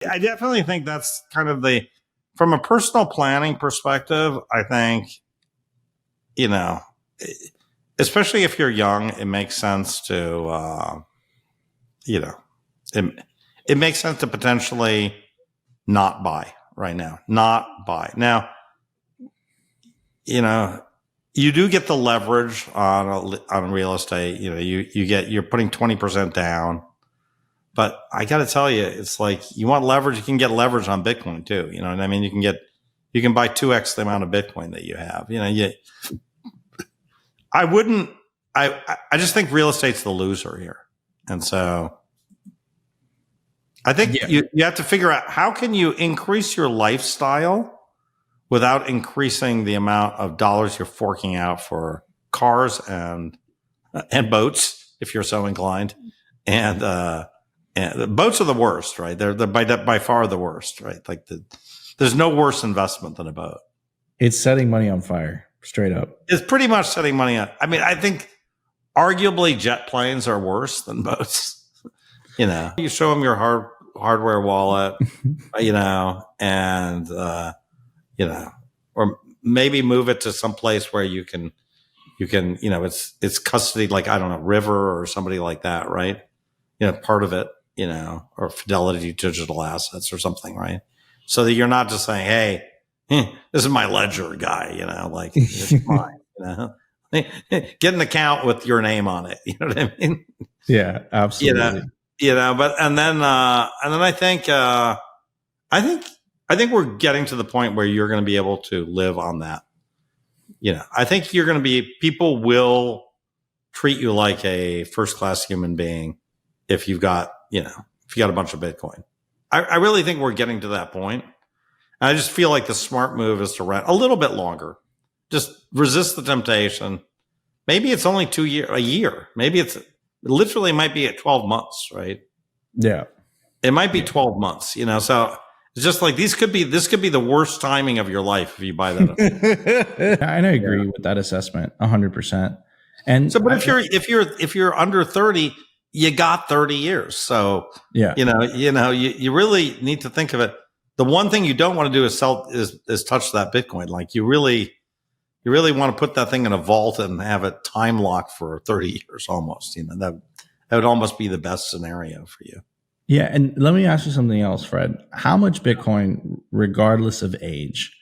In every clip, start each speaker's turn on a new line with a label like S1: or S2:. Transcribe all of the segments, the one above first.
S1: I definitely think that's kind of from a personal planning perspective, I think, especially if you're young, it makes sense to, it makes sense to potentially not buy right now, not buy. Now, you do get the leverage on real estate. You're putting 20% down, but I got to tell you, it's like you want leverage. You can get leverage on Bitcoin too. You know what I mean? You can buy 2x the amount of Bitcoin that you have. I just think real estate's the loser here, and so I think you have to figure out how can you increase your lifestyle without increasing the amount of dollars you're forking out for cars and boats, if you're so inclined. And the boats are the worst, right? They're by far the worst, right? Like there's no worse investment than a boat.
S2: It's setting money on fire, straight up.
S1: It's pretty much setting money on. I mean, I think arguably jet planes are worse than boats. You show them your hardware wallet, and or maybe move it to some place where you can, it's custody, like, I don't know, River or somebody like that, right? Part of it, or Fidelity Digital Assets or something, right? So that you're not just saying, hey, this is my ledger guy, like, it's mine, get an account with your name on it. You know what I mean?
S2: Yeah, absolutely.
S1: But and then I think we're getting to the point where you're going to be able to live on that. I think you're going to people will treat you like a first-class human being if you've got a bunch of Bitcoin. I really think we're getting to that point. I just feel like the smart move is to rent a little bit longer. Just resist the temptation. Maybe it's only a year. Maybe it literally might be at 12 months, right?
S2: Yeah.
S1: It might be 12 months, so it's just like this could be the worst timing of your life if you buy that.
S2: And I agree with that assessment 100%. And
S1: so, but if you're under 30, you got 30 years. So,
S2: yeah,
S1: you really need to think of it. The one thing you don't want to do is touch that Bitcoin. Like you really want to put that thing in a vault and have it time locked for 30 years almost. That would almost be the best scenario for you.
S2: Yeah. And let me ask you something else, Fred. How much Bitcoin, regardless of age,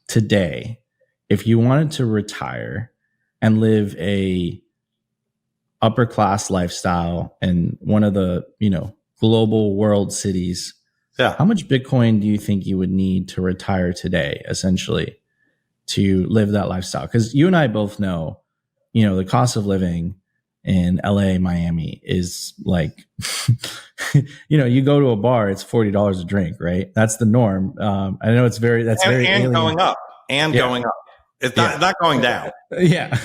S2: today, if you wanted to retire and live a upper class lifestyle in one of the, global world cities, how much Bitcoin do you think you would need to retire today, essentially, to live that lifestyle? Because you and I both know, the cost of living in LA, Miami is like, you go to a bar, it's $40 a drink, right? That's the norm. I know it's very alien.
S1: Going up going up. It's not going down.
S2: Yeah,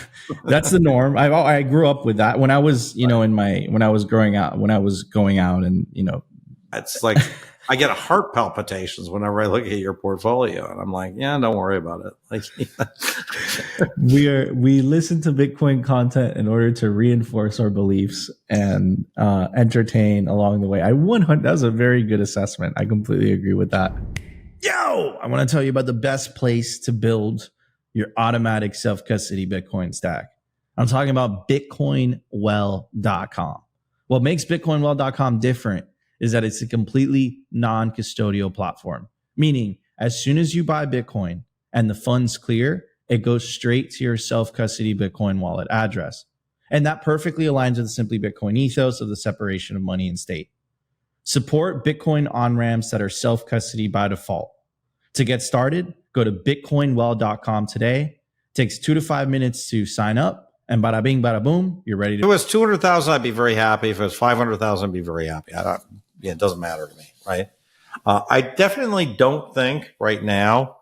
S2: that's the norm. I grew up with that when I was, when I was going out and,
S1: it's like, I get heart palpitations whenever I look at your portfolio, and I'm like, yeah, don't worry about it. Like,
S2: we listen to Bitcoin content in order to reinforce our beliefs and entertain along the way. That was a very good assessment. I completely agree with that. I want to tell you about the best place to build your automatic self-custody Bitcoin stack. I'm talking about BitcoinWell.com. What makes BitcoinWell.com different is that it's a completely non-custodial platform, meaning as soon as you buy Bitcoin and the funds clear, it goes straight to your self-custody Bitcoin wallet address. And that perfectly aligns with the Simply Bitcoin ethos of the separation of money and state. Support Bitcoin on-ramps that are self-custody by default. To get started, go to BitcoinWell.com today. It takes 2 to 5 minutes to sign up. And bada bing, bada boom, you're ready to.
S1: If it was 200,000, I'd be very happy. If it was 500,000, I'd be very happy. It doesn't matter to me, right? I definitely don't think right now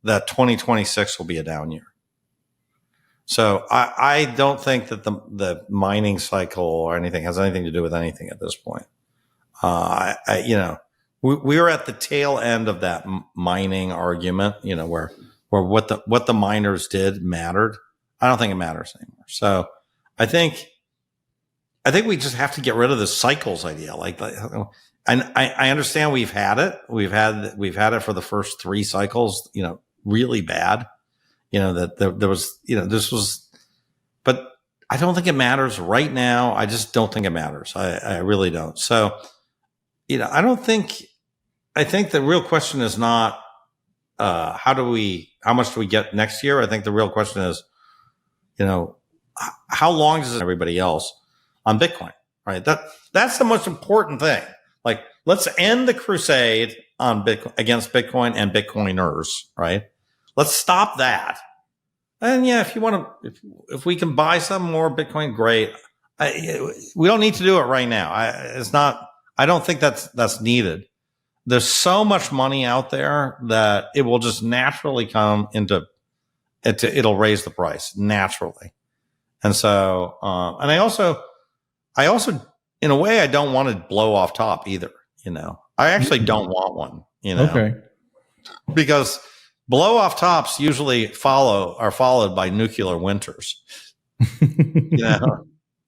S1: that 2026 will be a down year. So I don't think that the mining cycle or anything has anything to do with anything at this point. We are at the tail end of that mining argument, where what the miners did mattered. I don't think it matters anymore. So I think we just have to get rid of the cycles idea. Like I understand we've had it. We've had it for the first 3 cycles, really bad, that there was, this was, but I don't think it matters right now. I just don't think it matters. I really don't. So, I think the real question is not, how much do we get next year? I think the real question is, how long does everybody else on Bitcoin, right? That's the most important thing. Like, let's end the crusade on Bitcoin against Bitcoin and Bitcoiners, right? Let's stop that. And yeah, if you want to, if we can buy some more Bitcoin, great. We don't need to do it right now. I don't think that's needed. There's so much money out there that it will just naturally come it'll raise the price naturally. And so, and I also, in a way, I don't want to blow off top either. I actually don't want one,
S2: Okay.
S1: because blow off tops usually are followed by nuclear winters, and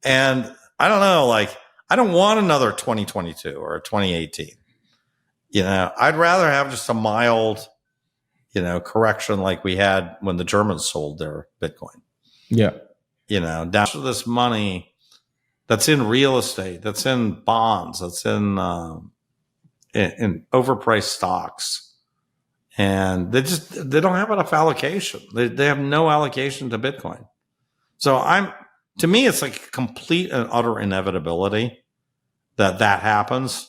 S1: I don't know, like, I don't want another 2022 or a 2018. I'd rather have just a mild, correction like we had when the Germans sold their Bitcoin.
S2: Yeah.
S1: Down to this money that's in real estate, that's in bonds, that's in overpriced stocks. And they don't have enough allocation. They have no allocation to Bitcoin. So to me, it's like a complete and utter inevitability that happens.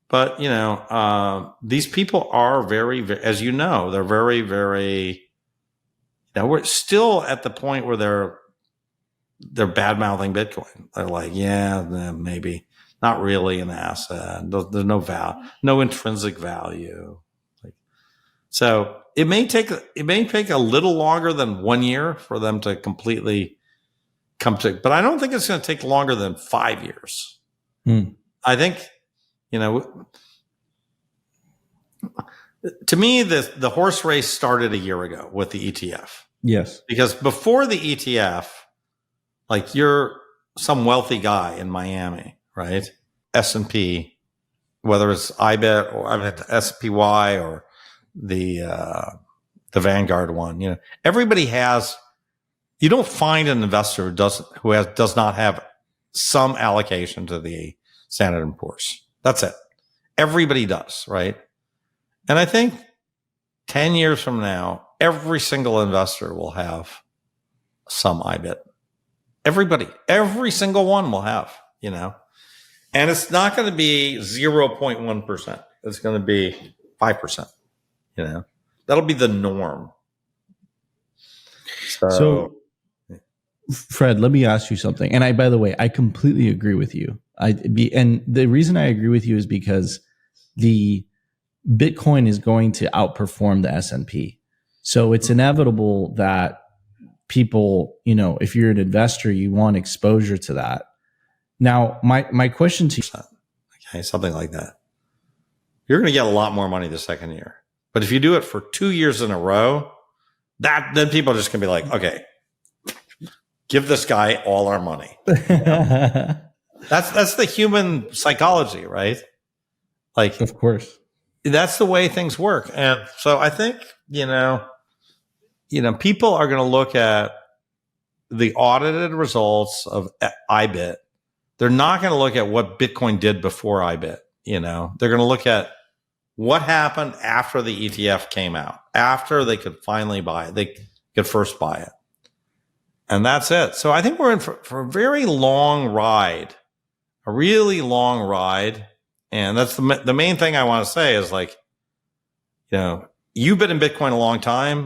S1: But, these people are very, very, as they're very, very, we're still at the point where they're bad mouthing Bitcoin. They're like, yeah, maybe not really an asset. There's no intrinsic value. So it may take a little longer than 1 year for them to completely come to, but I don't think it's going to take longer than 5 years. I think, to me, the horse race started a year ago with the ETF.
S2: Yes.
S1: Because before the ETF, like, you're some wealthy guy in Miami, right? S&P, whether it's IBET or SPY or the Vanguard one, everybody has. You don't find an investor who does not have some allocation to the Standard & Poor's. That's it. Everybody does, right? And I think 10 years from now, every single investor will have some IBIT. Every single one will have, and it's not going to be 0.1%. It's going to be 5%, that'll be the norm.
S2: So Fred, let me ask you something. And by the way, I completely agree with you. And the reason I agree with you is because the Bitcoin is going to outperform the S&P. So it's inevitable that people, if you're an investor, you want exposure to that. Now, my question to you,
S1: okay, something like that, you're going to get a lot more money the second year. But if you do it for 2 years in a row, then people are just going to be like, okay, give this guy all our money. That's the human psychology, right? Like,
S2: of course,
S1: that's the way things work. And so I think, people are going to look at the audited results of IBIT. They're not going to look at what Bitcoin did before IBIT. They're going to look at what happened after the ETF came out, after they could finally buy it. They could first buy it. And that's it. So I think we're in for a very long ride, a really long ride. And that's the main thing I want to say is, like, you've been in Bitcoin a long time.